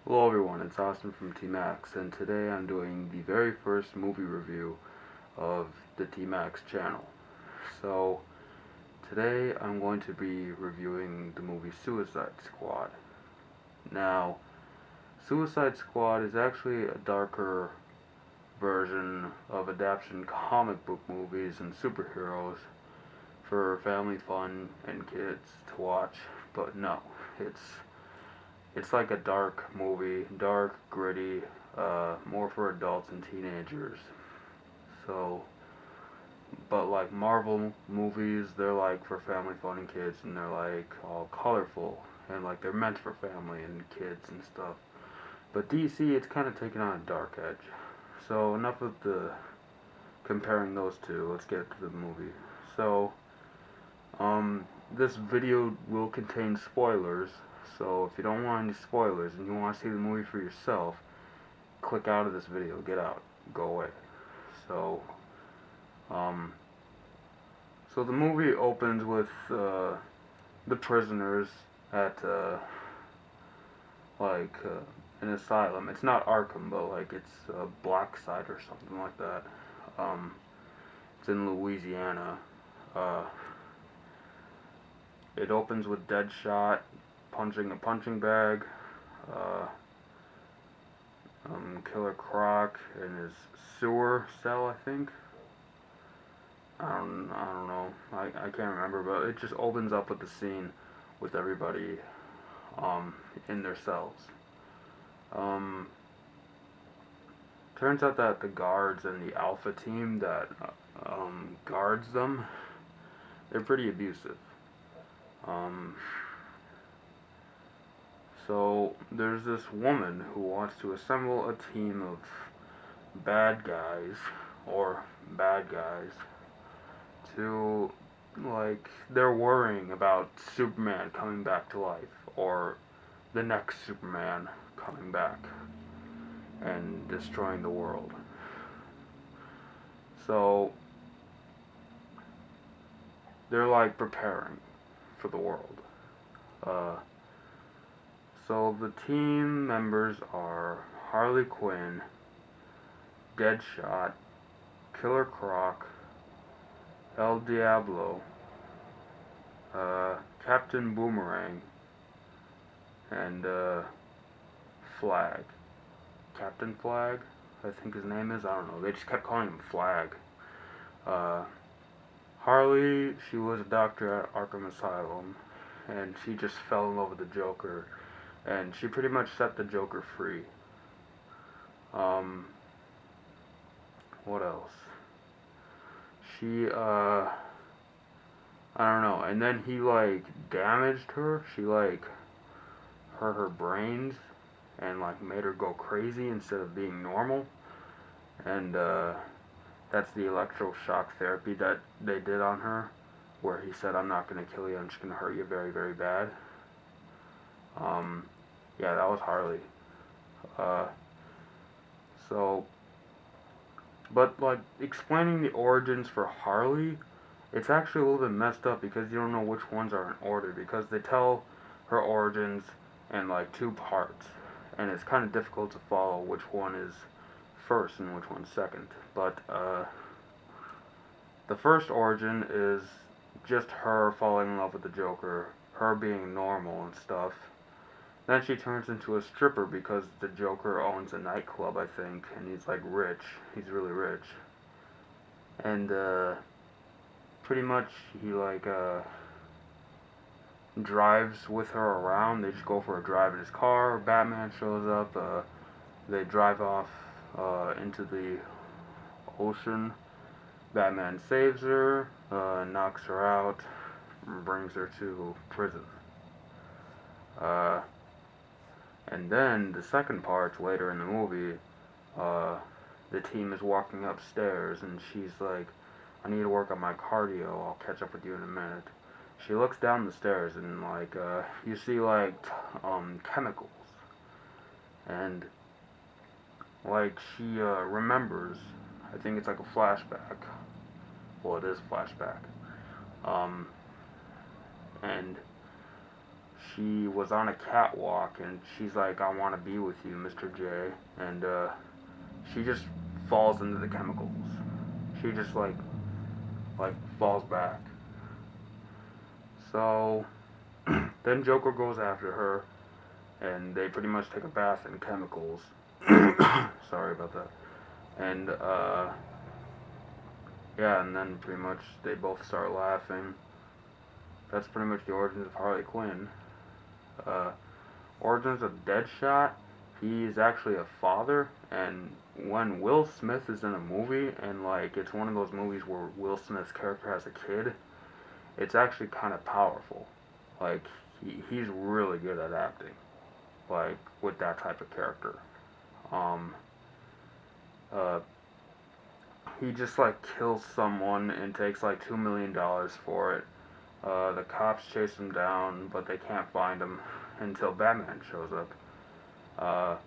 Hello everyone, it's Austin from T-Max, and today I'm doing the very first movie review of the T-Max channel. So, today I'm going to be reviewing the movie Suicide Squad. Now, Suicide Squad is actually a darker version of adaptation comic book movies and superheroes for family fun and kids to watch, but no, it's it's like a dark movie, dark, gritty, more for adults and teenagers. So, but like Marvel movies, they're like for family fun and kids, and they're like all colorful and like they're meant for family and kids and stuff. But DC, it's kind of taken on a dark edge. So enough of the comparing those two. Let's get to the movie. So, this video will contain spoilers. So if you don't want any spoilers and you want to see the movie for yourself, click out of this video. Get out. Go away. So, um, so the movie opens with the prisoners at an asylum. It's not Arkham, but like it's Blackside or something like that. Um, it's in Louisiana. Uh, it opens with Deadshot punching a punching bag. Uh, Killer Croc in his sewer cell, I think. I don't know. I can't remember, but it just opens up with the scene with everybody in their cells. Um, Turns out that the guards and the Alpha team that guards them, they're pretty abusive. Um, so there's this woman who wants to assemble a team of bad guys or bad guys to, like, they're worrying about Superman coming back to life or the next Superman coming back and destroying the world. So they're like preparing for the world. Uh, so the team members are Harley Quinn, Deadshot, Killer Croc, El Diablo, Captain Boomerang, and Flag. Captain Flag, I think his name is. I don't know. They just kept calling him Flag. Uh, Harley, she was a doctor at Arkham Asylum, and she just fell in love with the Joker, and she pretty much set the Joker free. Um, what else? She, I don't know. And then he like damaged her. She like hurt her brains and like made her go crazy instead of being normal. And that's the electroshock therapy that they did on her, where he said, "I'm not gonna kill you. I'm just gonna hurt you very, very bad." Um, yeah, that was Harley. Uh, so, but like explaining the origins for Harley, it's actually a little bit messed up because you don't know which ones are in order because they tell her origins in like two parts, and it's kind of difficult to follow which one is first and which one's second. But the first origin is just her falling in love with the Joker, her being normal and stuff. Then she turns into a stripper because the Joker owns a nightclub, I think, and he's like rich. He's really rich. And pretty much he like drives with her around. They just go for a drive in his car. Batman shows up. They drive off into the ocean. Batman saves her, knocks her out, and brings her to prison. Uh, and then the second part later in the movie, uh, the team is walking upstairs, and she's like, "I need to work on my cardio. I'll catch up with you in a minute." She looks down the stairs, and like you see like chemicals, and like she remembers. I think it's like a flashback. Well, it is a flashback. Um, and she was on a catwalk and she's like, I want to be with you, Mr. J. And she just falls into the chemicals. She just like falls back. So then Joker goes after her and they pretty much take a bath in chemicals. Sorry about that. And yeah, and then pretty much they both start laughing. That's pretty much the origins of Harley Quinn. Uh, origins of Deadshot. He is actually a father, and when Will Smith is in a movie, and like it's one of those movies where Will Smith's character has a kid, it's actually kind of powerful. Like he's really good at acting, like with that type of character. Um, uh, he just like kills someone and takes like $2 million for it. The cops chase him down, but they can't find him until Batman shows up. Uh,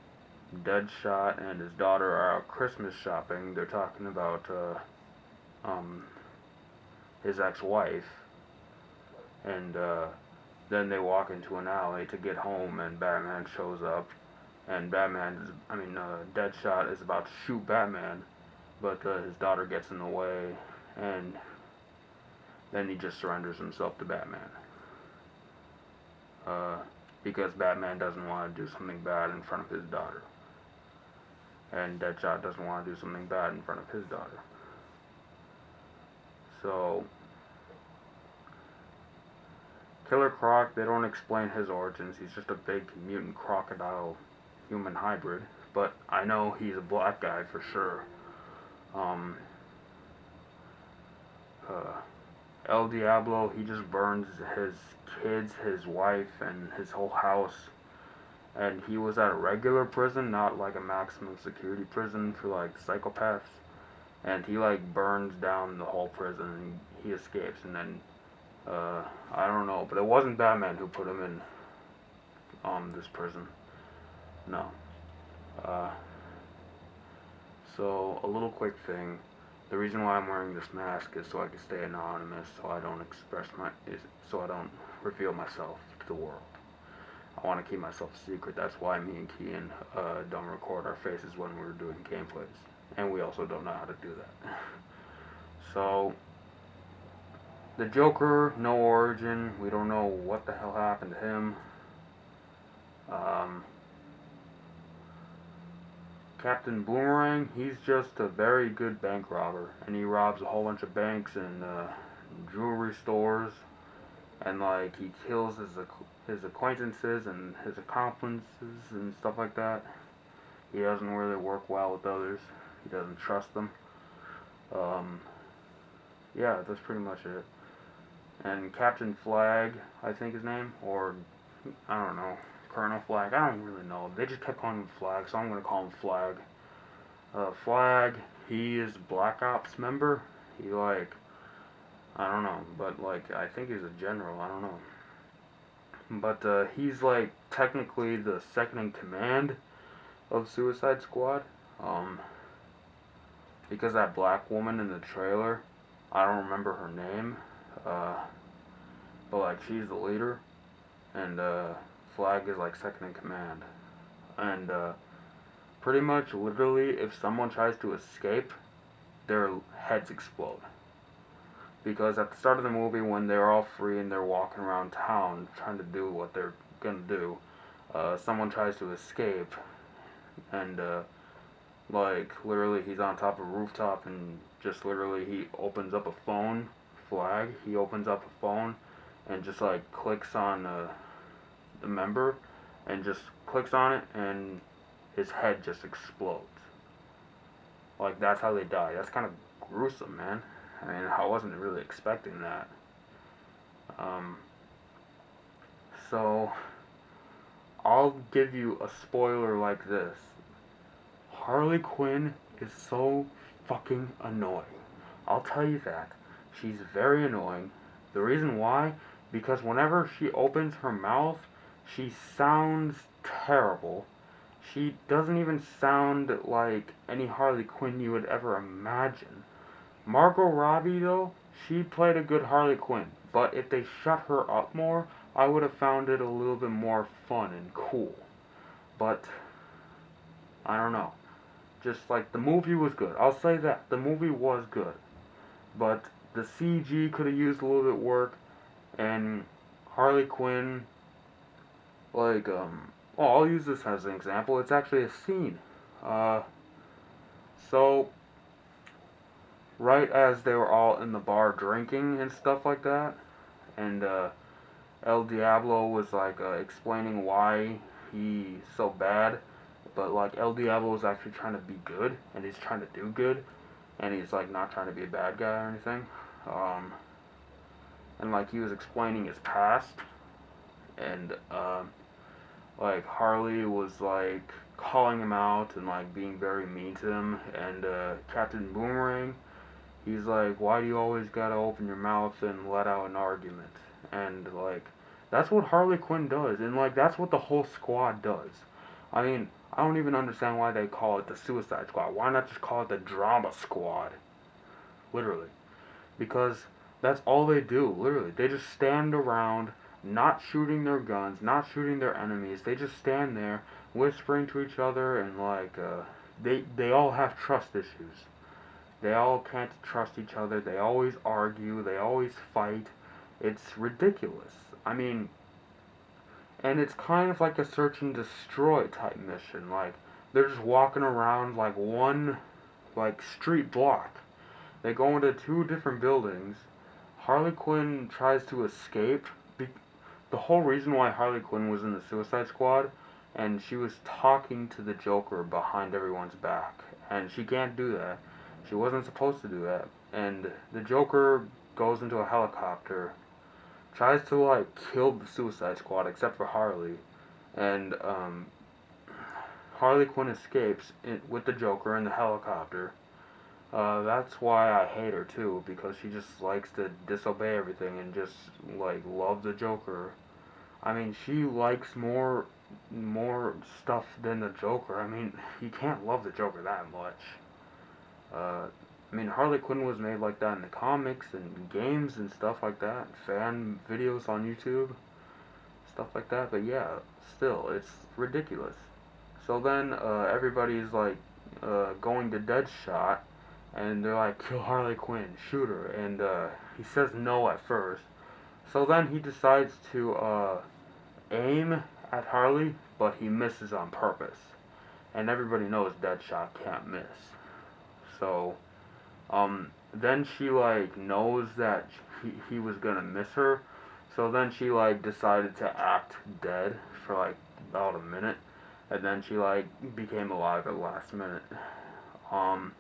Deadshot and his daughter are out Christmas shopping. They're talking about um, his ex-wife, and then they walk into an alley to get home, and Batman shows up. And Deadshot is about to shoot Batman, but his daughter gets in the way, and then he just surrenders himself to Batman. Because Batman doesn't want to do something bad in front of his daughter. And Deadshot doesn't want to do something bad in front of his daughter. So, Killer Croc, they don't explain his origins. He's just a big mutant crocodile human hybrid. But I know he's a black guy for sure. El Diablo, he just burns his kids, his wife, and his whole house. And he was at a regular prison, not like a maximum security prison for like psychopaths. And he like burns down the whole prison and he escapes. And then, I don't know, but it wasn't Batman who put him in this prison. No. So a little quick thing. The reason why I'm wearing this mask is so I can stay anonymous, so I don't reveal myself to the world. I want to keep myself a secret. That's why me and Kian don't record our faces when we're doing gameplays, and we also don't know how to do that. So the Joker, no origin. We don't know what the hell happened to him. Captain Boomerang, he's just a very good bank robber, and he robs a whole bunch of banks and jewelry stores, and like he kills his acquaintances and his accomplices and stuff like that. He doesn't really work well with others. He doesn't trust them. Yeah, that's pretty much it. And Captain Flag, I think his name, or I don't know, Colonel Flag, I don't really know. They just kept calling him Flag, so I'm gonna call him Flag. Flag, he is a Black Ops member. He I don't know, but I think he's a general, I don't know. But he's technically the second in command of Suicide Squad. Because that black woman in the trailer, I don't remember her name, but she's the leader, and Flag is second in command, and pretty much literally if someone tries to escape, their heads explode. Because at the start of the movie, when they're all free and they're walking around town trying to do what they're gonna do, someone tries to escape, and literally he's on top of a rooftop, and just literally he opens up a phone. Flag, he opens up a phone and just clicks on the member and just clicks on it, and his head just explodes. That's how they die. That's kind of gruesome, man. I mean, I wasn't really expecting that. So I'll give you a spoiler like this. Harley Quinn is so fucking annoying. I'll tell you that. She's very annoying. The reason why? Because whenever she opens her mouth, she sounds terrible. She doesn't even sound like any Harley Quinn you would ever imagine. Margot Robbie, though, she played a good Harley Quinn. But if they shut her up more, I would have found it a little bit more fun and cool. But I don't know. Just like the movie was good. I'll say that the movie was good, but the CG could have used a little bit work, and Harley Quinn, like well, I'll use this as an example. It's actually a scene. Uh, so right as they were all in the bar drinking and stuff like that, and El Diablo was like explaining why he's so bad, but like El Diablo was actually trying to be good, and he's trying to do good, and he's like not trying to be a bad guy or anything. Um, and like he was explaining his past, and like Harley was like calling him out and like being very mean to him, and Captain Boomerang, he's like, why do you always gotta open your mouth and let out an argument? And like that's what Harley Quinn does, and like that's what the whole squad does. I mean, I don't even understand why they call it the Suicide Squad. Why not just call it the Drama Squad? Literally. Because that's all they do, literally. They just stand around, not shooting their guns, not shooting their enemies. They just stand there, whispering to each other, and like, they all have trust issues. They all can't trust each other. They always argue. They always fight. It's ridiculous. I mean, and it's kind of like a search and destroy type mission. Like, they're just walking around like one, like, street block. They go into two different buildings. Harley Quinn tries to escape. The whole reason why Harley Quinn was in the Suicide Squad, and she was talking to the Joker behind everyone's back. And she can't do that. She wasn't supposed to do that. And the Joker goes into a helicopter, tries to like kill the Suicide Squad except for Harley. And Harley Quinn escapes with the Joker in the helicopter. That's why I hate her too, because she just likes to disobey everything and just like love the Joker. I mean, she likes more stuff than the Joker. I mean, you can't love the Joker that much. Uh, I mean, Harley Quinn was made like that in the comics and games and stuff like that, fan videos on YouTube, stuff like that. But yeah, still, it's ridiculous. So then everybody's like going to Deadshot, and they're like, kill Harley Quinn, shoot her, and he says no at first. So then he decides to aim at Harley, but he misses on purpose, and everybody knows Deadshot can't miss. So then she like knows that he was gonna miss her, so then she like decided to act dead for like about a minute, and then she like became alive at the last minute. Um,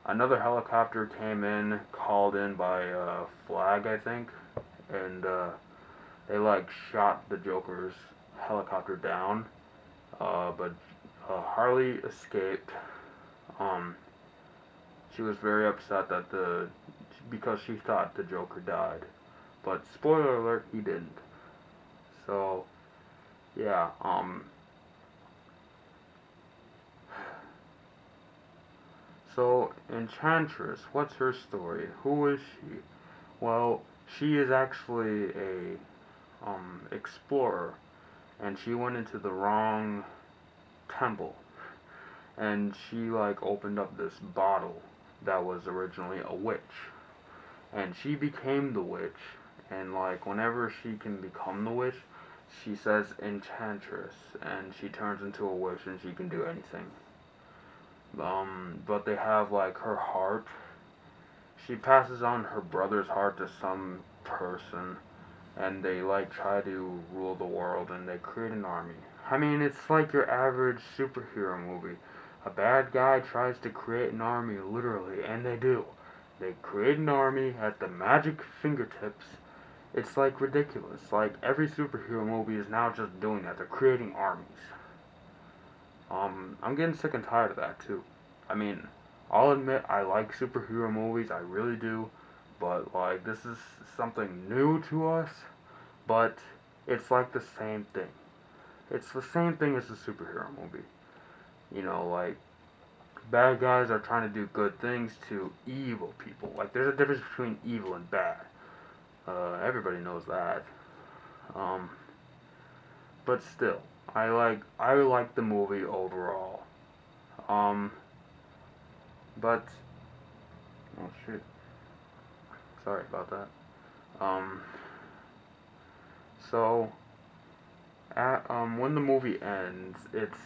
Another helicopter came in, called in by Flag, I think, and they like shot the Joker's helicopter down. But Harley escaped. Um, she was very upset that because she thought the Joker died, but spoiler alert, he didn't. So yeah. So Enchantress, what's her story? Who is she? Well, she is actually a explorer, and she went into the wrong temple, and she like opened up this bottle that was originally a witch, and she became the witch, and like whenever she can become the witch, she says Enchantress, and she turns into a witch, and she can do anything. But they have like her heart. She passes on her brother's heart to some person, and they like try to rule the world, and they create an army. I mean, it's like your average superhero movie. A bad guy tries to create an army, literally, and they do. They create an army at the magic fingertips. It's like ridiculous. Like every superhero movie is now just doing that. They're creating armies. I'm getting sick and tired of that too. I mean, I'll admit I like superhero movies, I really do, but like this is something new to us, but it's like the same thing. It's the same thing as a superhero movie. You know, like bad guys are trying to do good things to evil people. Like there's a difference between evil and bad. Everybody knows that. Um, but still, I like the movie overall. Um, but oh shit, sorry about that. Um, so when the movie ends, it's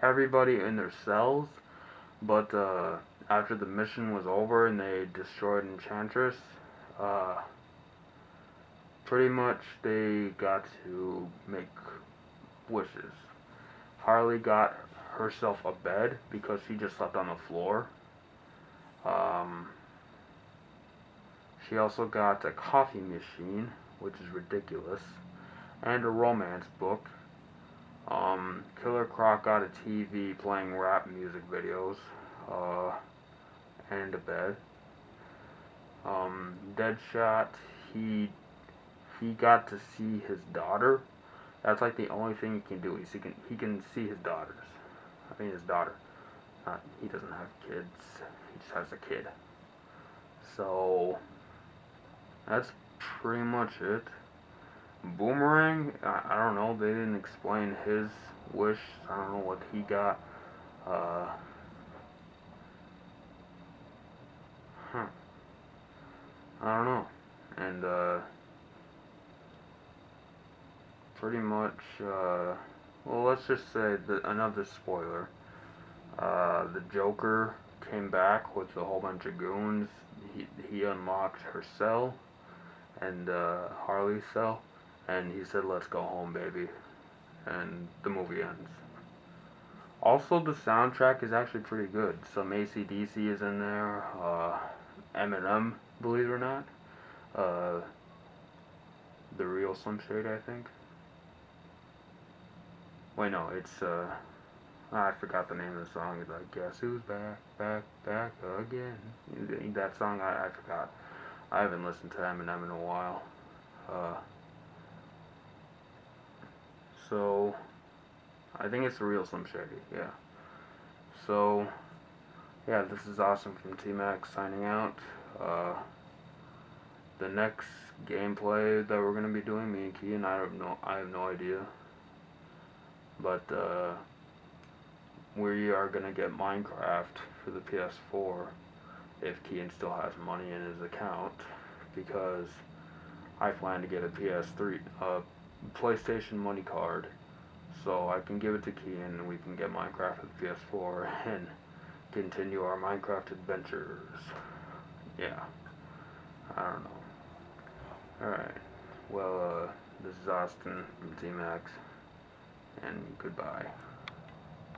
everybody in their cells, but after the mission was over and they destroyed Enchantress, uh, pretty much they got to make wishes. Harley got herself a bed because she just slept on the floor. Um, she also got a coffee machine, which is ridiculous, and a romance book. Killer Croc got a TV playing rap music videos, uh, and a bed. Deadshot, he got to see his daughter. That's like the only thing he can do. He can see his daughters. I mean his daughter. Not he doesn't have kids. He just has a kid. So that's pretty much it. Boomerang, I don't know. They didn't explain his wish. I don't know what he got. Uh, huh. I don't know. And pretty much. Well, let's just say that another spoiler. The Joker came back with a whole bunch of goons. He unlocked her cell and Harley's cell, and he said, "Let's go home, baby." And the movie ends. Also, the soundtrack is actually pretty good. Some AC/DC is in there. Eminem, believe it or not. Uh, the real Slim Shady, I think. Wait, no, it's I forgot the name of the song. It's like, guess who's back, back, back again. That song, I forgot. I haven't listened to Eminem in a while. Uh, so, I think it's the real Slim Shady, yeah. So, yeah, this is Awesome from T-Max signing out. Uh, the next gameplay that we're going to be doing, me and Key, and I have no idea. But, we are going to get Minecraft for the PS4 if Kian still has money in his account, because I plan to get a PS3, PlayStation money card, so I can give it to Kian and we can get Minecraft for the PS4 and continue our Minecraft adventures. Yeah, I don't know. Alright, well, this is Austin from T-Max, and goodbye.